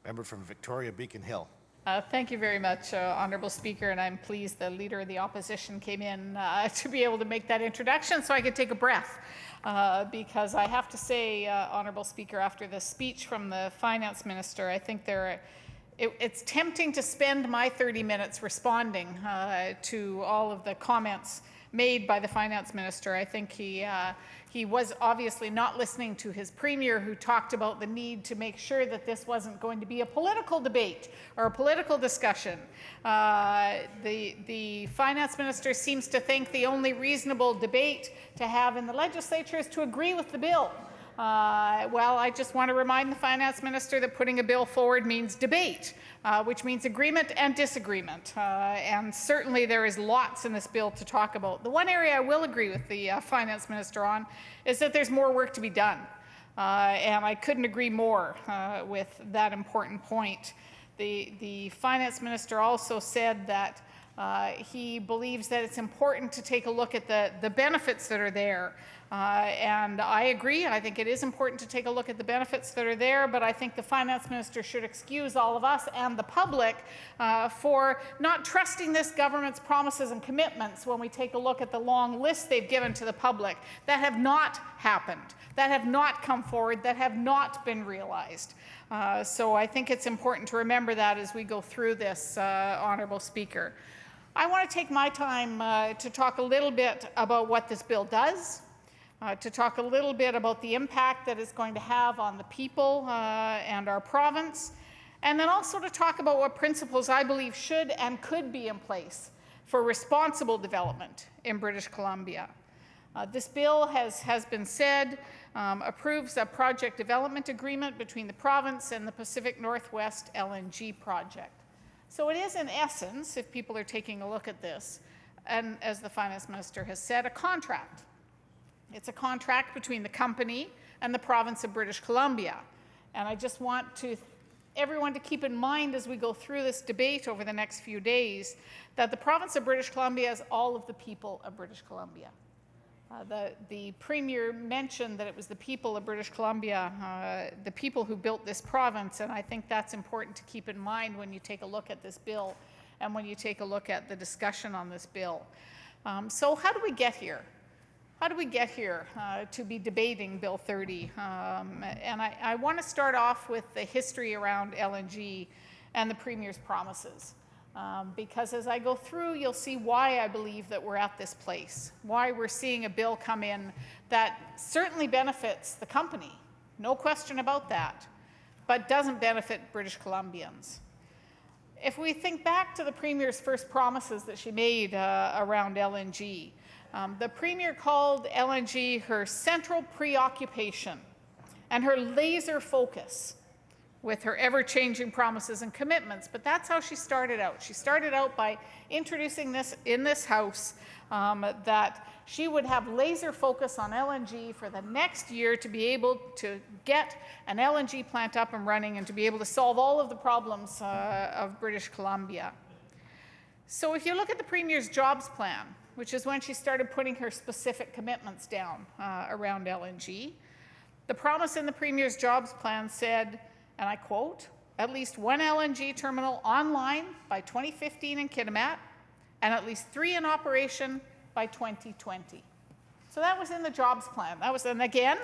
Member from Victoria Beacon Hill. Thank you very much, Honourable Speaker, and I'm pleased the Leader of the Opposition came in to be able to make that introduction so I could take a breath. Because I have to say, Honourable Speaker, after the speech from the Finance Minister, I think it's tempting to spend my 30 minutes responding to all of the comments made by the Finance Minister. I think he was obviously not listening to his Premier, who talked about the need to make sure that this wasn't going to be a political debate or a political discussion. The Finance Minister seems to think the only reasonable debate to have in the Legislature is to agree with the bill. Well, I just want to remind the Finance Minister that putting a bill forward means debate, which means agreement and disagreement. And certainly there is lots in this bill to talk about. The one area I will agree with the Finance Minister on is that there's more work to be done. And I couldn't agree more with that important point. The Finance Minister also said that he believes that it's important to take a look at the benefits that are there. And I agree. I think it is important to take a look at the benefits that are there, but I think the Finance Minister should excuse all of us and the public for not trusting this government's promises and commitments when we take a look at the long list they've given to the public that have not happened, that have not come forward, that have not been realized. So I think it's important to remember that as we go through this, Honourable Speaker. I want to take my time to talk a little bit about what this bill does, to talk a little bit about the impact that it's going to have on the people and our province, and then also to talk about what principles I believe should and could be in place for responsible development in British Columbia. This bill, has been said, approves a project development agreement between the province and the Pacific Northwest LNG project. So it is, in essence, if people are taking a look at this, and as the Finance Minister has said, a contract. It's a contract between the company and the province of British Columbia. And I just want everyone to keep in mind as we go through this debate over the next few days that the province of British Columbia is all of the people of British Columbia. The Premier mentioned that it was the people of British Columbia, the people who built this province, and I think that's important to keep in mind when you take a look at this bill and when you take a look at the discussion on this bill. So how do we get here? How do we get here to be debating Bill 30? And I want to start off with the history around LNG and the Premier's promises. Because as I go through, you'll see why I believe that we're at this place, why we're seeing a bill come in that certainly benefits the company, no question about that, but doesn't benefit British Columbians. If we think back to the Premier's first promises that she made around LNG, the Premier called LNG her central preoccupation and her laser focus with her ever-changing promises and commitments. But that's how she started out. She started out by introducing this in this House, that she would have laser focus on LNG for the next year to be able to get an LNG plant up and running and to be able to solve all of the problems of British Columbia. So if you look at the Premier's jobs plan, which is when she started putting her specific commitments down around LNG, the promise in the Premier's jobs plan said, and I quote, at least one LNG terminal online by 2015 in Kitimat, and at least 3 in operation by 2020. So that was in the jobs plan. And again,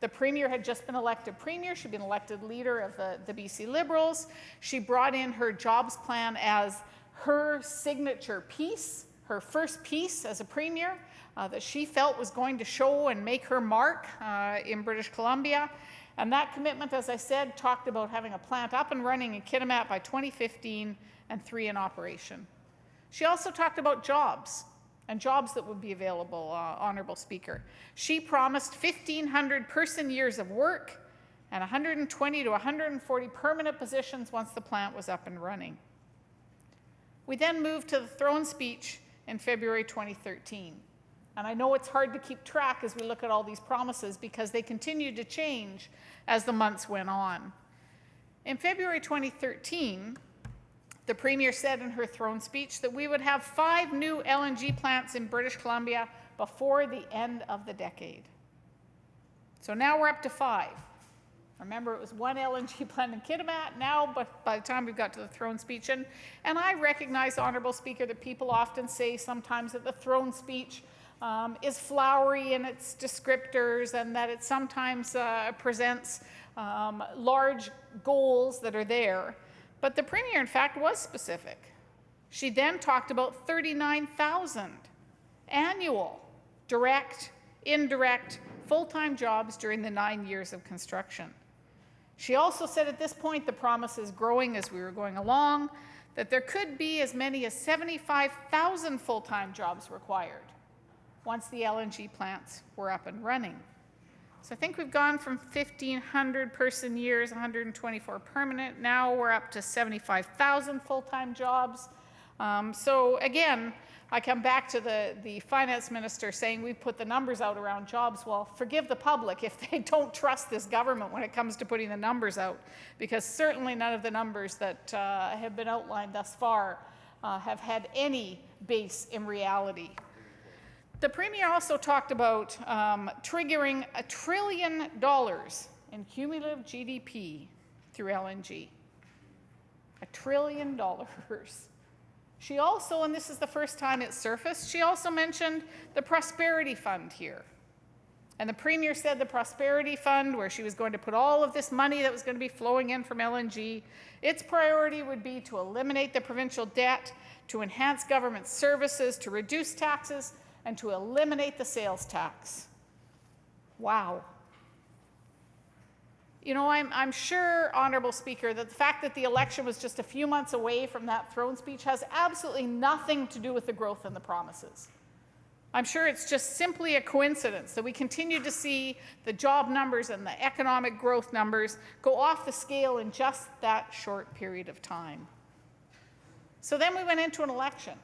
the Premier had just been elected Premier. She'd been elected leader of the BC Liberals. She brought in her jobs plan as her signature piece, her first piece as a Premier that she felt was going to show and make her mark in British Columbia. And that commitment, as I said, talked about having a plant up and running in Kitimat by 2015 and 3 in operation. She also talked about jobs and jobs that would be available, Honourable Speaker. She promised 1,500 person years of work and 120 to 140 permanent positions once the plant was up and running. We then moved to the throne speech in February 2013. And I know it's hard to keep track as we look at all these promises because they continued to change as the months went on. In February 2013, the Premier said in her throne speech that we would have 5 new LNG plants in British Columbia before the end of the decade. So now we're up to 5. Remember, it was one LNG plant in Kitimat now, but by the time we got to the throne speech, and I recognize, Honourable Speaker, that people often say sometimes that the throne speech is flowery in its descriptors and that it sometimes presents large goals that are there. But the Premier, in fact, was specific. She then talked about 39,000 annual direct, indirect, full-time jobs during the 9 years of construction. She also said at this point the promise is growing as we were going along, that there could be as many as 75,000 full-time jobs required once the LNG plants were up and running. So I think we've gone from 1,500 person years, 124 permanent. Now we're up to 75,000 full-time jobs. So again, I come back to the finance minister saying we put the numbers out around jobs. Well, forgive the public if they don't trust this government when it comes to putting the numbers out, because certainly none of the numbers that have been outlined thus far have had any base in reality. The Premier also talked about triggering $1 trillion in cumulative GDP through LNG. $1 trillion. She also, and this is the first time it surfaced, she also mentioned the Prosperity Fund here. And the Premier said the Prosperity Fund, where she was going to put all of this money that was going to be flowing in from LNG, its priority would be to eliminate the provincial debt, to enhance government services, to reduce taxes, and to eliminate the sales tax. Wow. You know, I'm sure, Honourable Speaker, that the fact that the election was just a few months away from that throne speech has absolutely nothing to do with the growth and the promises. I'm sure it's just simply a coincidence that we continue to see the job numbers and the economic growth numbers go off the scale in just that short period of time. So then we went into an election.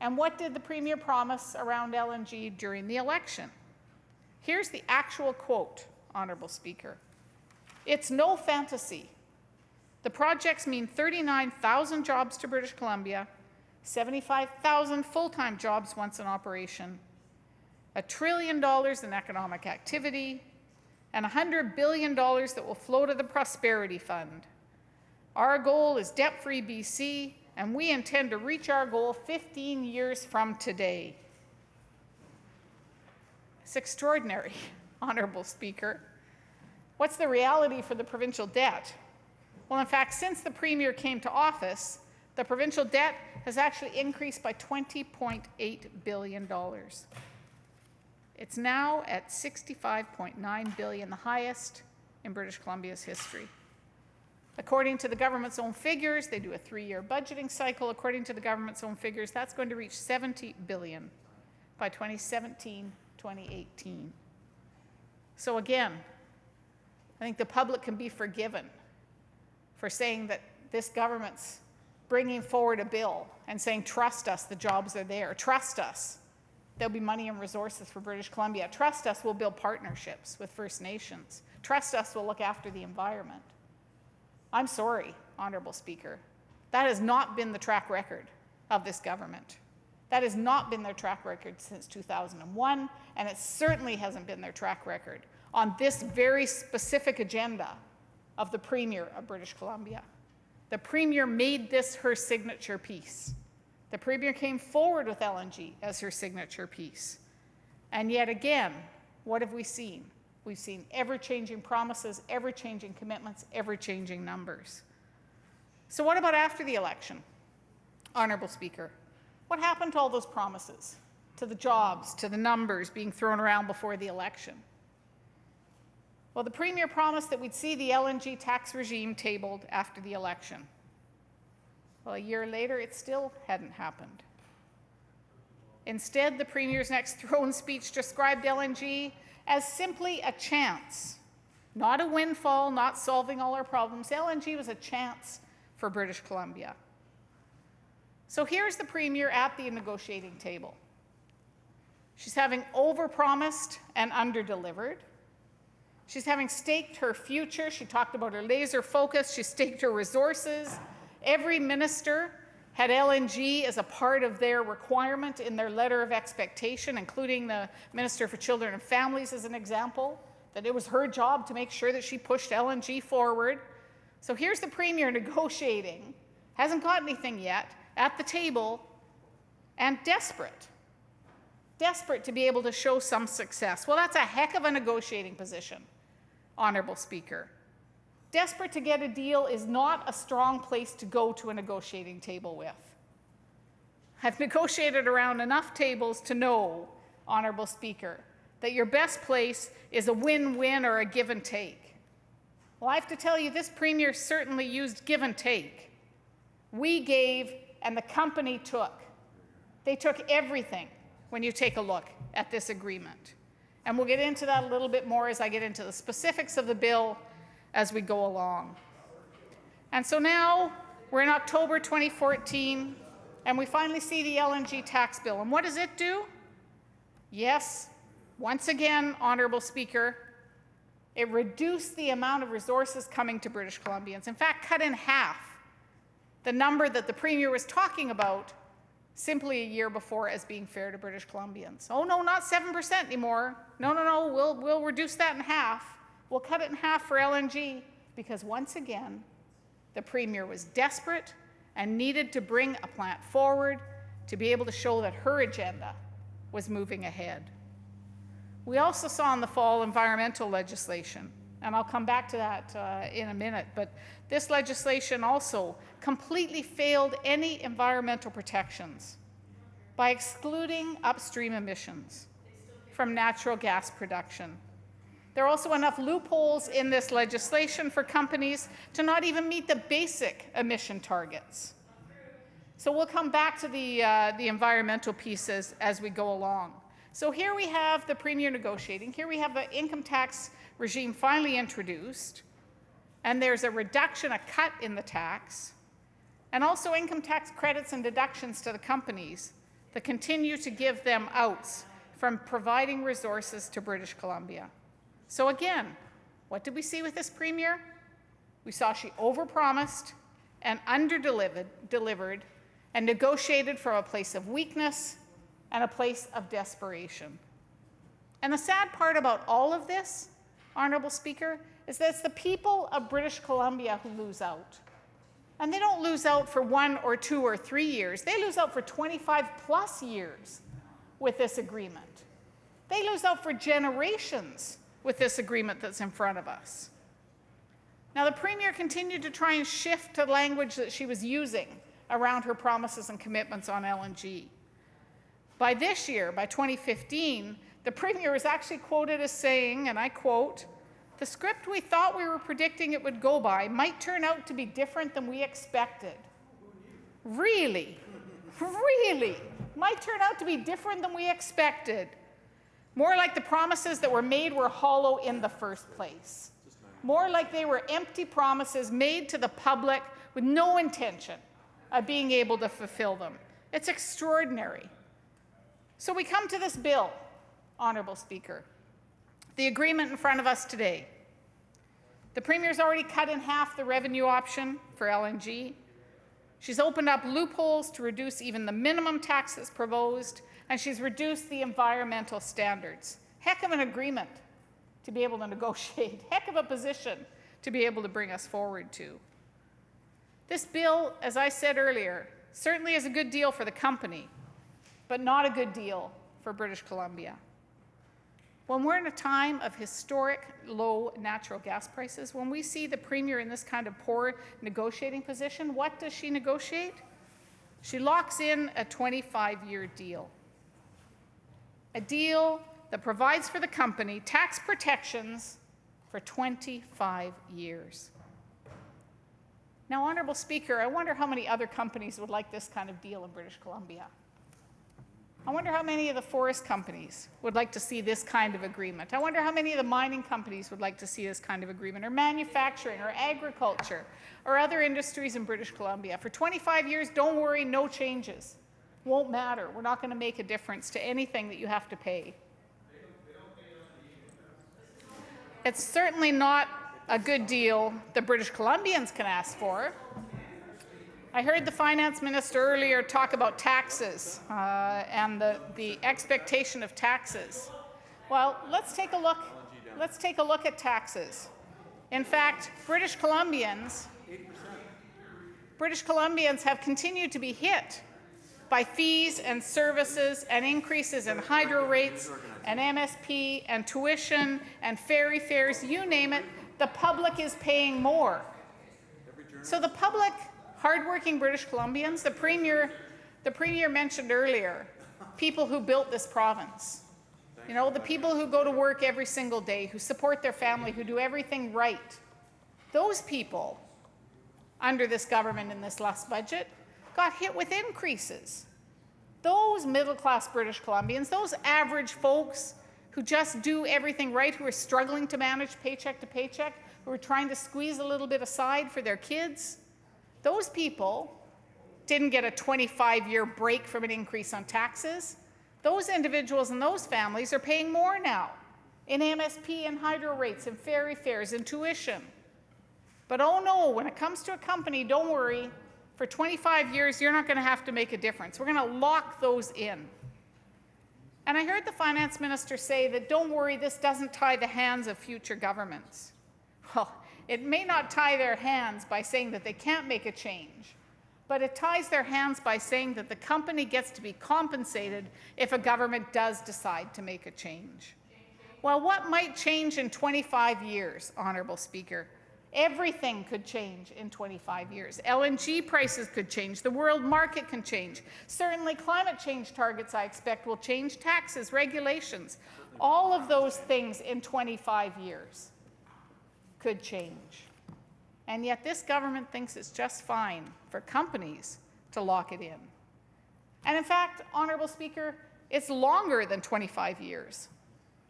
And what did the Premier promise around LNG during the election? Here's the actual quote, Honourable Speaker. It's no fantasy. The projects mean 39,000 jobs to British Columbia, 75,000 full-time jobs once in operation, $1 trillion in economic activity, and $100 billion that will flow to the Prosperity Fund. Our goal is debt-free BC, and we intend to reach our goal 15 years from today. It's extraordinary, Honourable Speaker. What's the reality for the provincial debt? Well, in fact, since the Premier came to office, the provincial debt has actually increased by $20.8 billion. It's now at $65.9 billion, the highest in British Columbia's history. According to the government's own figures, they do a 3-year budgeting cycle. According to the government's own figures, that's going to reach $70 billion by 2017, 2018. So again, I think the public can be forgiven for saying that this government's bringing forward a bill and saying, trust us, the jobs are there. Trust us, there'll be money and resources for British Columbia. Trust us, we'll build partnerships with First Nations. Trust us, we'll look after the environment. I'm sorry, Honourable Speaker. That has not been the track record of this government. That has not been their track record since 2001, and it certainly hasn't been their track record on this very specific agenda of the Premier of British Columbia. The Premier made this her signature piece. The Premier came forward with LNG as her signature piece. And yet again, what have we seen? We've seen ever-changing promises, ever-changing commitments, ever-changing numbers. So what about after the election, Honourable Speaker? What happened to all those promises, to the jobs, to the numbers being thrown around before the election? Well, the Premier promised that we'd see the LNG tax regime tabled after the election. Well, a year later, it still hadn't happened. Instead, the Premier's next throne speech described LNG as simply a chance, not a windfall, not solving all our problems. LNG was a chance for British Columbia. So here's the Premier at the negotiating table. She's having overpromised and underdelivered. She's having staked her future. She talked about her laser focus. She staked her resources. Every minister had LNG as a part of their requirement in their letter of expectation, including the Minister for Children and Families as an example. that it was her job to make sure that she pushed LNG forward. So here's the Premier negotiating, hasn't got anything yet, at the table, and desperate to be able to show some success. Well, that's a heck of a negotiating position, Honourable Speaker. Desperate to get a deal is not a strong place to go to a negotiating table with. I've negotiated around enough tables to know, Honourable Speaker, that your best place is a win-win or a give and take. Well, I have to tell you, this Premier certainly used give and take. We gave and the company took. They took everything when you take a look at this agreement. And we'll get into that a little bit more as I get into the specifics of the bill as we go along. And so now we're in October 2014, and we finally see the LNG tax bill. And what does it do? Yes, once again, Honourable Speaker, it reduced the amount of resources coming to British Columbians. In fact, cut in half the number that the Premier was talking about simply a year before as being fair to British Columbians. Oh no, not 7% anymore. No, we'll reduce that in half. We'll cut it in half for LNG, because once again, the Premier was desperate and needed to bring a plant forward to be able to show that her agenda was moving ahead. We also saw in the fall environmental legislation, and I'll come back to that in a minute, but this legislation also completely failed any environmental protections by excluding upstream emissions from natural gas production. There are also enough loopholes in this legislation for companies to not even meet the basic emission targets. So we'll come back to the environmental pieces as we go along. So here we have the Premier negotiating. Here we have the income tax regime finally introduced, and there's a reduction, a cut in the tax, and also income tax credits and deductions to the companies that continue to give them outs from providing resources to British Columbia. So again, what did we see with this Premier? We saw she overpromised and under-delivered and negotiated from a place of weakness and a place of desperation. And the sad part about all of this, Honourable Speaker, is that it's the people of British Columbia who lose out. And they don't lose out for 1 or 2 or 3 years. They lose out for 25 plus years with this agreement. They lose out for generations with this agreement that's in front of us. Now, the Premier continued to try and shift the language that she was using around her promises and commitments on LNG. By this year, by 2015, the Premier was actually quoted as saying, and I quote, "The script we thought we were predicting it would go by might turn out to be different than we expected." Really? Really? Might turn out to be different than we expected. More like the promises that were made were hollow in the first place. More like they were empty promises made to the public with no intention of being able to fulfill them. It's extraordinary. So we come to this bill, Honourable Speaker, the agreement in front of us today. The Premier's already cut in half the revenue option for LNG. She's opened up loopholes to reduce even the minimum tax that's proposed, and she's reduced the environmental standards. Heck of an agreement to be able to negotiate. Heck of a position to be able to bring us forward to. This bill, as I said earlier, certainly is a good deal for the company, but not a good deal for British Columbia. When we're in a time of historic low natural gas prices, when we see the Premier in this kind of poor negotiating position, what does she negotiate? She locks in a 25-year deal. A deal that provides for the company tax protections for 25 years. Now, Honourable Speaker, I wonder how many other companies would like this kind of deal in British Columbia. I wonder how many of the forest companies would like to see this kind of agreement. I wonder how many of the mining companies would like to see this kind of agreement, or manufacturing, or agriculture, or other industries in British Columbia. For 25 years, don't worry, no changes. Won't matter. We're not going to make a difference to anything that you have to pay. It's certainly not a good deal that British Columbians can ask for. I heard the finance minister earlier talk about taxes and the expectation of taxes. Well, let's take a look let's take a look at taxes. In fact, British Columbians have continued to be hit by fees and services and increases in hydro rates and MSP and tuition and ferry fares, you name it, the public is paying more. So the public, hardworking British Columbians, the Premier mentioned earlier, people who built this province. You know, the people who go to work every single day, who support their family, who do everything right. Those people, under this government in this last budget, got hit with increases. Those middle-class British Columbians, those average folks who just do everything right, who are struggling to manage paycheck to paycheck, who are trying to squeeze a little bit aside for their kids, those people didn't get a 25-year break from an increase on taxes. Those individuals and those families are paying more now in MSP and hydro rates and ferry fares and tuition. But oh no, when it comes to a company, don't worry, for 25 years, you're not going to have to make a difference. We're going to lock those in. And I heard the finance minister say that, don't worry, this doesn't tie the hands of future governments. Well, it may not tie their hands by saying that they can't make a change, but it ties their hands by saying that the company gets to be compensated if a government does decide to make a change. Well, what might change in 25 years, Honourable Speaker? Everything could change in 25 years. LNG prices could change. The world market can change. Certainly climate change targets, I expect, will change. Taxes, regulations, all of those things in 25 years could change. And yet this government thinks it's just fine for companies to lock it in. And in fact, Honourable Speaker, it's longer than 25 years.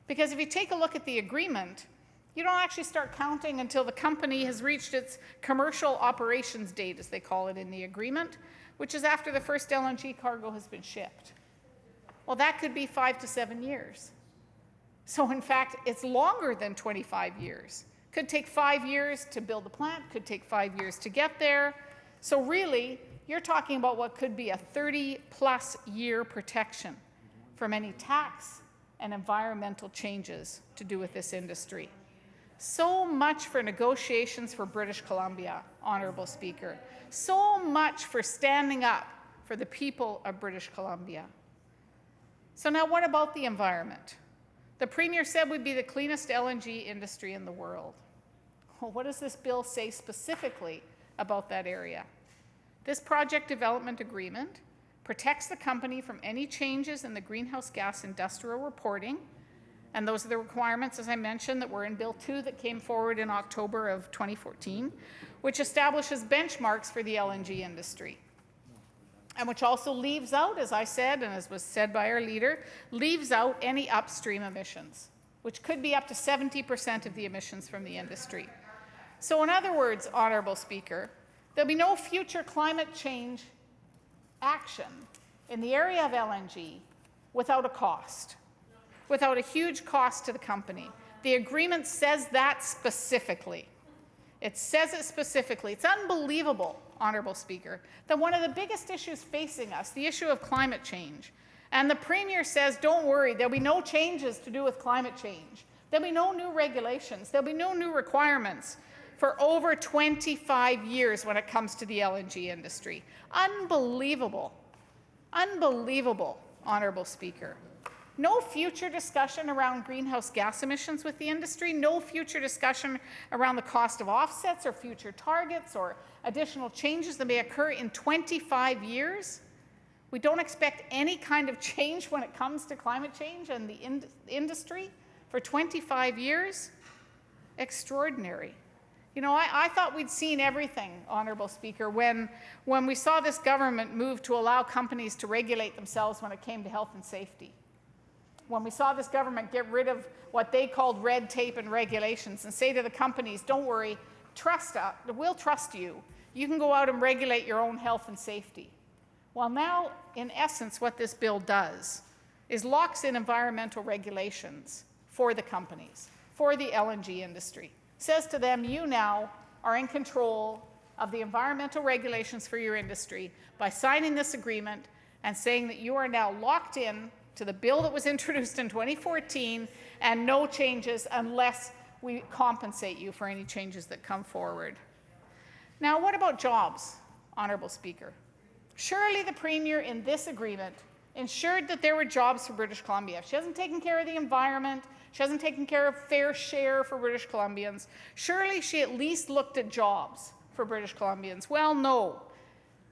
Because if you take a look at the agreement, you don't actually start counting until the company has reached its commercial operations date, as they call it in the agreement, which is after the first LNG cargo has been shipped. Well, that could be 5 to 7 years. So in fact, it's longer than 25 years. Could take 5 years to build the plant, could take 5 years to get there. So really, you're talking about what could be a 30-plus year protection from any tax and environmental changes to do with this industry. So much for negotiations for British Columbia, Honourable Speaker. So much for standing up for the people of British Columbia. So now what about the environment? The Premier said we'd be the cleanest LNG industry in the world. Well, what does this bill say specifically about that area? This project development agreement protects the company from any changes in the greenhouse gas industrial reporting. And those are the requirements, as I mentioned, that were in Bill 2 that came forward in October of 2014, which establishes benchmarks for the LNG industry. And which also leaves out, as I said, and as was said by our leader, leaves out any upstream emissions, which could be up to 70% of the emissions from the industry. So in other words, Honourable Speaker, there'll be no future climate change action in the area of LNG without a cost, without a huge cost to the company. The agreement says that specifically. It says it specifically. It's unbelievable, Honourable Speaker, that one of the biggest issues facing us, the issue of climate change, and the Premier says, don't worry, there'll be no changes to do with climate change. There'll be no new regulations. There'll be no new requirements for over 25 years when it comes to the LNG industry. Unbelievable. Unbelievable, Honourable Speaker. No future discussion around greenhouse gas emissions with the industry, no future discussion around the cost of offsets or future targets or additional changes that may occur in 25 years. We don't expect any kind of change when it comes to climate change and the industry for 25 years. Extraordinary. You know, I thought we'd seen everything, Honourable Speaker, when we saw this government move to allow companies to regulate themselves when it came to health and safety. When we saw this government get rid of what they called red tape and regulations and say to the companies, don't worry, trust us, we'll trust you. You can go out and regulate your own health and safety. Well, now, in essence, what this bill does is locks in environmental regulations for the companies, for the LNG industry. Says to them, you now are in control of the environmental regulations for your industry by signing this agreement and saying that you are now locked in to the bill that was introduced in 2014 and no changes unless we compensate you for any changes that come forward. Now, what about jobs, Honourable Speaker? Surely the Premier in this agreement ensured that there were jobs for British Columbia. She hasn't taken care of the environment. She hasn't taken care of fair share for British Columbians. Surely she at least looked at jobs for British Columbians. Well, no.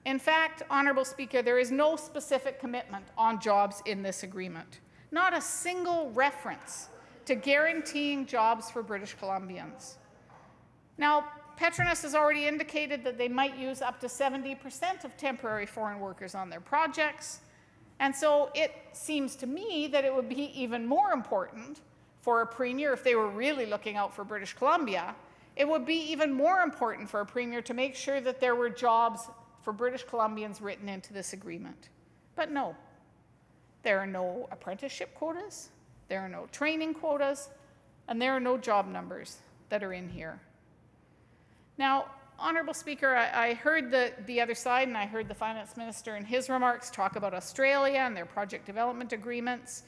In fact, Honourable Speaker, there is no specific commitment on jobs in this agreement. Not a single reference to guaranteeing jobs for British Columbians. Now, Petronas has already indicated that they might use up to 70% of temporary foreign workers on their projects. And so it seems to me that it would be even more important for a Premier, if they were really looking out for British Columbia, it would be even more important for a Premier to make sure that there were jobs for British Columbians written into this agreement. But no, there are no apprenticeship quotas, there are no training quotas, and there are no job numbers that are in here. Now, Honourable Speaker, I heard the other side, and I heard the Finance Minister in his remarks talk about Australia and their project development agreements.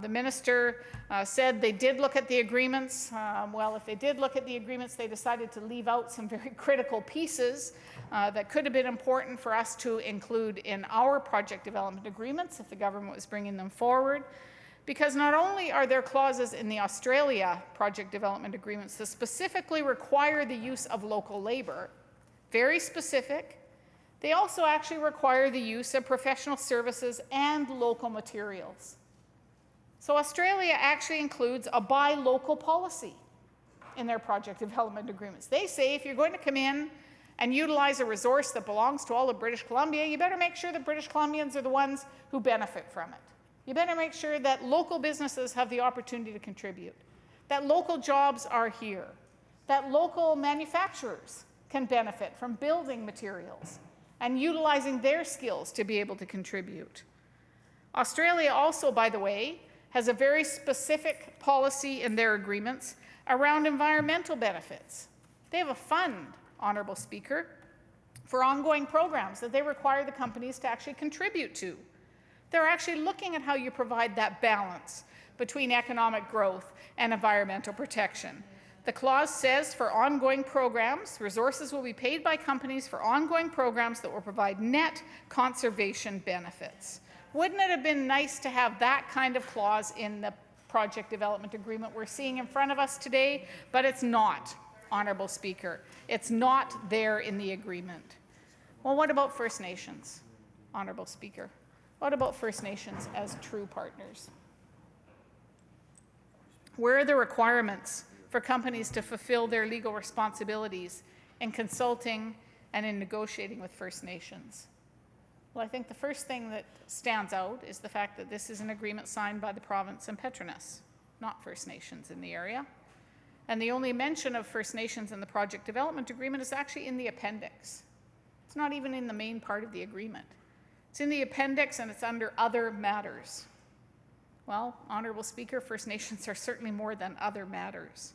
The Minister said they did look at the agreements. Well, if they did look at the agreements, they decided to leave out some very critical pieces that could have been important for us to include in our project development agreements if the government was bringing them forward. Because not only are there clauses in the Australia project development agreements that specifically require the use of local labour, very specific, they also actually require the use of professional services and local materials. So Australia actually includes a buy local policy in their project development agreements. They say if you're going to come in and utilize a resource that belongs to all of British Columbia, you better make sure that British Columbians are the ones who benefit from it. You better make sure that local businesses have the opportunity to contribute, that local jobs are here, that local manufacturers can benefit from building materials and utilizing their skills to be able to contribute. Australia also, by the way, has a very specific policy in their agreements around environmental benefits. They have a fund, Honourable Speaker, for ongoing programs that they require the companies to actually contribute to. They're actually looking at how you provide that balance between economic growth and environmental protection. The clause says for ongoing programs, resources will be paid by companies for ongoing programs that will provide net conservation benefits. Wouldn't it have been nice to have that kind of clause in the project development agreement we're seeing in front of us today? But it's not, Honourable Speaker. It's not there in the agreement. Well, what about First Nations, Honourable Speaker? What about First Nations as true partners? Where are the requirements for companies to fulfill their legal responsibilities in consulting and in negotiating with First Nations? Well, I think the first thing that stands out is the fact that this is an agreement signed by the province and Petronas, not First Nations in the area. And the only mention of First Nations in the project development agreement is actually in the appendix. It's not even in the main part of the agreement. It's in the appendix and it's under other matters. Well, Honourable Speaker, First Nations are certainly more than other matters.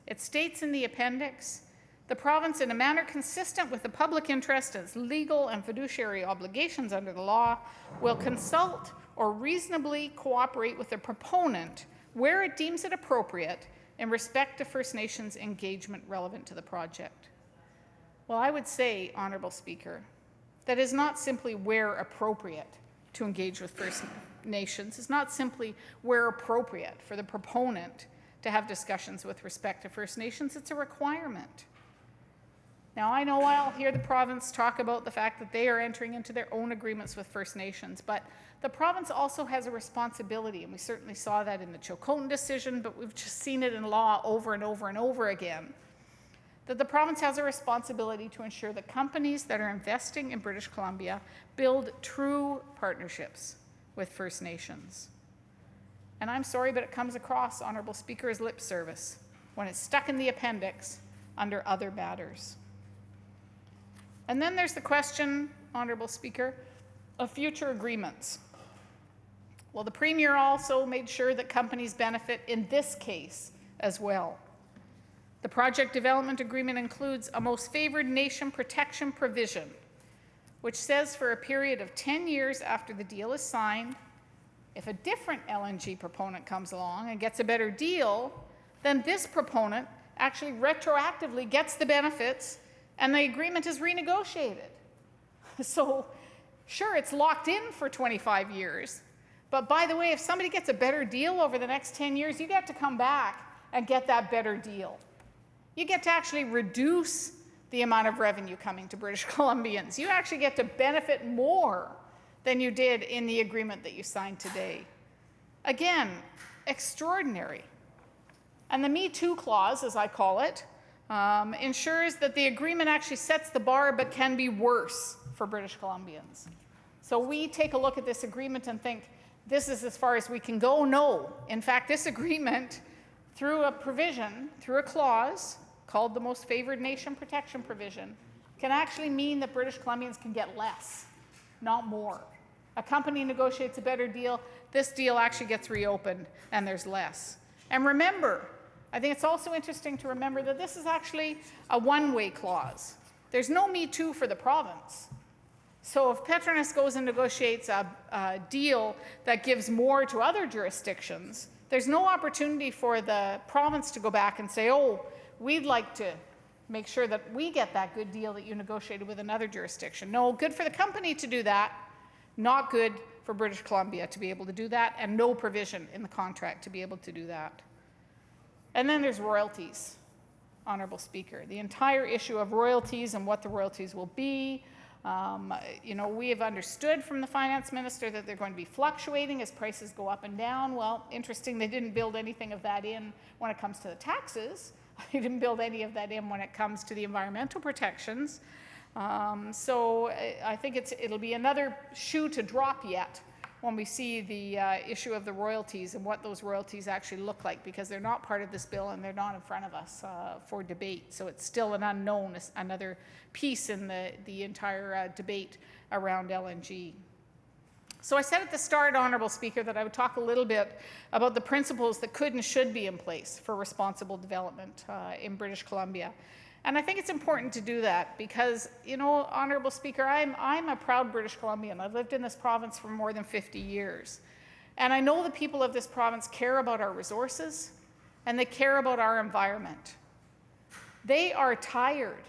It states in the appendix, the province, in a manner consistent with the public interest and its legal and fiduciary obligations under the law, will consult or reasonably cooperate with the proponent where it deems it appropriate in respect to First Nations engagement relevant to the project. Well, I would say, Honourable Speaker, that is not simply where appropriate to engage with First Nations. It's not simply where appropriate for the proponent to have discussions with respect to First Nations. It's a requirement. Now, I know I'll hear the province talk about the fact that they are entering into their own agreements with First Nations, but the province also has a responsibility, and we certainly saw that in the Chilcotin decision, but we've just seen it in law over and over and over again, that the province has a responsibility to ensure that companies that are investing in British Columbia build true partnerships with First Nations. And I'm sorry, but it comes across, Honourable Speaker, as lip service when it's stuck in the appendix under other matters. And then there's the question, Honourable Speaker, of future agreements. Well, the Premier also made sure that companies benefit in this case as well. The project development agreement includes a most favoured nation protection provision, which says for a period of 10 years after the deal is signed, If a different LNG proponent comes along and gets a better deal, then this proponent actually retroactively gets the benefits and the agreement is renegotiated. So sure, it's locked in for 25 years, but by the way, if somebody gets a better deal over the next 10 years, you get to come back and get that better deal. You get to actually reduce the amount of revenue coming to British Columbians. You actually get to benefit more than you did in the agreement that you signed today. Again, extraordinary. And the Me Too clause, as I call it, ensures that the agreement actually sets the bar but can be worse for British Columbians. So we take a look at this agreement and think, this is as far as we can go? No. In fact, this agreement, through a provision, through a clause called the Most Favored Nation Protection Provision, can actually mean that British Columbians can get less, not more. A company negotiates a better deal, this deal actually gets reopened and there's less. And remember, I think it's also interesting to remember that this is actually a one-way clause. There's no Me Too for the province. So if Petronas goes and negotiates a deal that gives more to other jurisdictions, there's no opportunity for the province to go back and say, oh, we'd like to make sure that we get that good deal that you negotiated with another jurisdiction. No, good for the company to do that, not good for British Columbia to be able to do that, and no provision in the contract to be able to do that. And then there's royalties, Honourable Speaker. The entire issue of royalties and what the royalties will be. You know, we have understood from the finance minister that they're going to be fluctuating as prices go up and down. Well, interesting, they didn't build anything of that in when it comes to the taxes. They didn't build any of that in when it comes to the environmental protections. So I think it'll be another shoe to drop yet when we see the issue of the royalties and what those royalties actually look like, because they're not part of this bill and they're not in front of us for debate. So it's still an unknown, another piece in the entire debate around LNG. So I said at the start, Honourable Speaker, that I would talk a little bit about the principles that could and should be in place for responsible development in British Columbia. And I think it's important to do that because, you know, Honourable Speaker, I'm a proud British Columbian. I've lived in this province for more than 50 years. And I know the people of this province care about our resources and they care about our environment. They are tired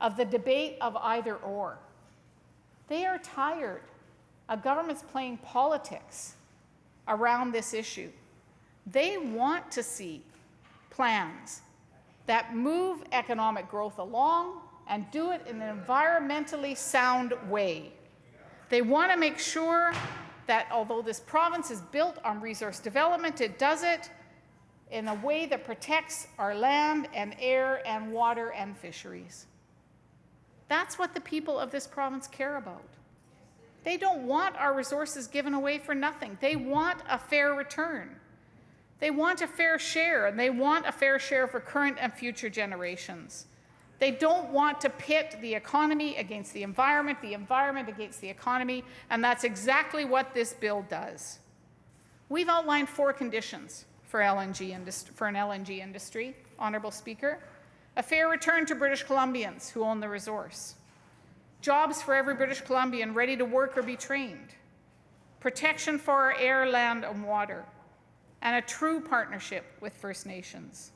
of the debate of either or. They are tired of governments playing politics around this issue. They want to see plans that move economic growth along and do it in an environmentally sound way. They want to make sure that although this province is built on resource development, it does it in a way that protects our land and air and water and fisheries. That's what the people of this province care about. They don't want our resources given away for nothing. They want a fair return. They want a fair share, and they want a fair share for current and future generations. They don't want to pit the economy against the environment against the economy, and that's exactly what this bill does. We've outlined 4 conditions for an LNG industry, Honourable Speaker. A fair return to British Columbians who own the resource. Jobs for every British Columbian ready to work or be trained. Protection for our air, land, and water. And a true partnership with First Nations.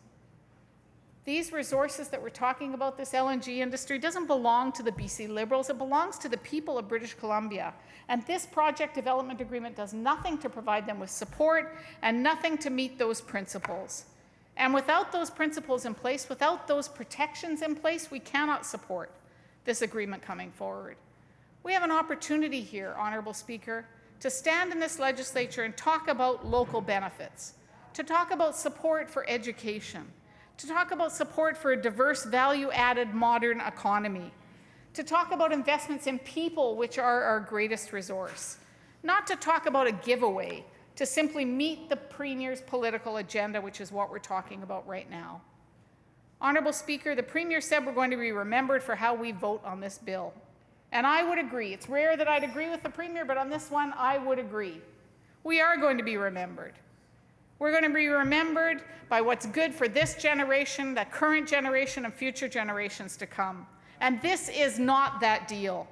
These resources that we're talking about, this LNG industry, doesn't belong to the BC Liberals, it belongs to the people of British Columbia. And this project development agreement does nothing to provide them with support and nothing to meet those principles. And without those principles in place, without those protections in place, we cannot support this agreement coming forward. We have an opportunity here, Honourable Speaker, to stand in this legislature and talk about local benefits, to talk about support for education, to talk about support for a diverse, value-added modern economy, to talk about investments in people, which are our greatest resource, not to talk about a giveaway, to simply meet the Premier's political agenda, which is what we're talking about right now. Honourable Speaker, the Premier said we're going to be remembered for how we vote on this bill. And I would agree. It's rare that I'd agree with the Premier, but on this one, I would agree. We are going to be remembered. We're going to be remembered by what's good for this generation, the current generation, and future generations to come. And this is not that deal.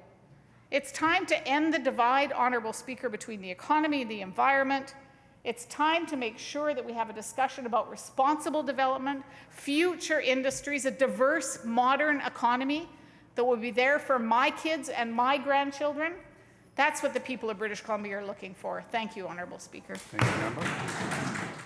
It's time to end the divide, Honourable Speaker, between the economy and the environment. It's time to make sure that we have a discussion about responsible development, future industries, a diverse, modern economy that will be there for my kids and my grandchildren. That's what the people of British Columbia are looking for. Thank you, Honourable Speaker. Thank you, member.